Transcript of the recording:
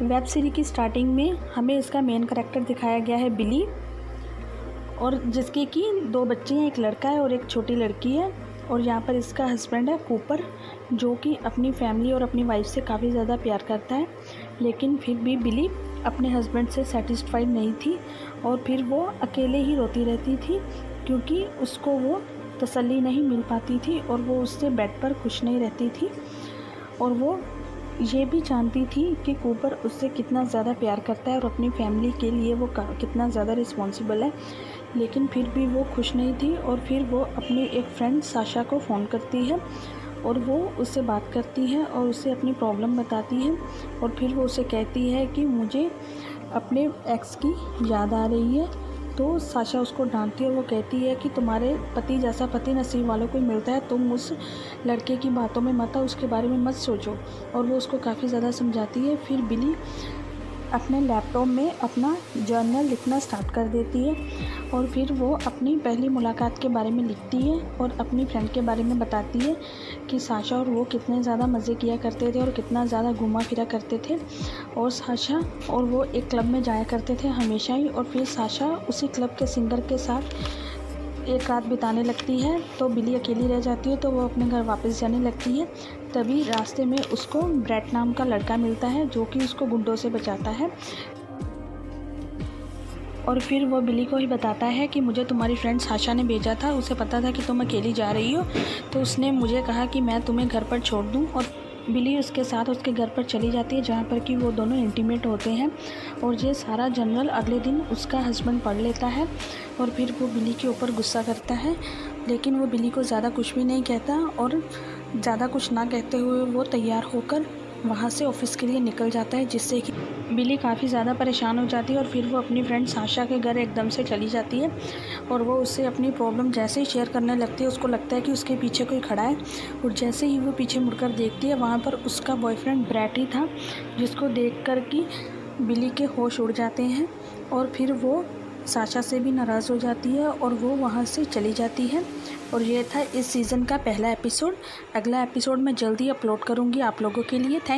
Web series की starting में हमें इसका मेन कैरेक्टर दिखाया गया है बिली, और जिसके कि 2 बच्चे हैं, एक लड़का है और एक छोटी लड़की है। और यहाँ पर इसका हस्बैंड है कूपर, जो कि अपनी फैमिली और अपनी वाइफ से काफ़ी ज़्यादा प्यार करता है। लेकिन फिर भी बिली अपने हस्बैंड से सेटिस्फाइड नहीं थी और फिर वो अकेले ही रोती रहती थी, क्योंकि उसको वो तसल्ली नहीं मिल पाती थी और वो उससे बेड पर खुश नहीं रहती थी। और वो ये भी जानती थी कि कूपर उससे कितना ज़्यादा प्यार करता है और अपनी फैमिली के लिए वो कितना ज़्यादा रिस्पॉन्सिबल है। लेकिन फिर भी वो खुश नहीं थी और फिर वो अपनी एक फ्रेंड साशा को फ़ोन करती है और वो उससे बात करती है और उससे अपनी प्रॉब्लम बताती है। और फिर वो उसे कहती है कि मुझे अपने एक्स की याद आ रही है। तो साशा उसको डांटती है और वो कहती है कि तुम्हारे पति जैसा पति नसीब वालों को मिलता है, तुम उस लड़के की बातों में मत आओ, उसके बारे में मत सोचो। और वो उसको काफ़ी ज़्यादा समझाती है। फिर बिली अपने लैपटॉप में अपना जर्नल लिखना स्टार्ट कर देती है और फिर वो अपनी पहली मुलाकात के बारे में लिखती है और अपनी फ्रेंड के बारे में बताती है कि साशा और वो कितने ज़्यादा मज़े किया करते थे और कितना ज़्यादा घूमा फिरा करते थे। और साशा और वो एक क्लब में जाया करते थे हमेशा ही। और फिर साशा उसी क्लब के सिंगर के साथ एक रात बिताने लगती है, तो बिली अकेली रह जाती है, तो वो अपने घर वापस जाने लगती है। तभी रास्ते में उसको ब्रैट नाम का लड़का मिलता है, जो कि उसको गुंडों से बचाता है। और फिर वो बिली को ही बताता है कि मुझे तुम्हारी फ्रेंड साशा ने भेजा था, उसे पता था कि तुम अकेली जा रही हो, तो उसने मुझे कहा कि मैं तुम्हें घर पर छोड़ दूँ। और बिली उसके साथ उसके घर पर चली जाती है, जहाँ पर कि वो दोनों इंटीमेट होते हैं। और ये सारा जनरल अगले दिन उसका हस्बैंड पढ़ लेता है और फिर वो बिली के ऊपर गुस्सा करता है। लेकिन वो बिली को ज़्यादा कुछ भी नहीं कहता और ज़्यादा कुछ ना कहते हुए वो तैयार होकर वहाँ से ऑफिस के लिए निकल जाता है, जिससे कि बिली काफ़ी ज़्यादा परेशान हो जाती है। और फिर वो अपनी फ्रेंड साशा के घर एकदम से चली जाती है और वो उससे अपनी प्रॉब्लम जैसे ही शेयर करने लगती है, उसको लगता है कि उसके पीछे कोई खड़ा है। और जैसे ही वो पीछे मुड़कर देखती है, वहाँ पर उसका बॉयफ्रेंड ब्रैट ही था, जिसको देख कर कि बिली के होश उड़ जाते हैं। और फिर वो साशा से भी नाराज़ हो जाती है और वो वहाँ से चली जाती है। और ये था इस सीज़न का पहला एपिसोड। अगला एपिसोड मैं जल्दी अपलोड करूँगी आप लोगों के लिए। थैंक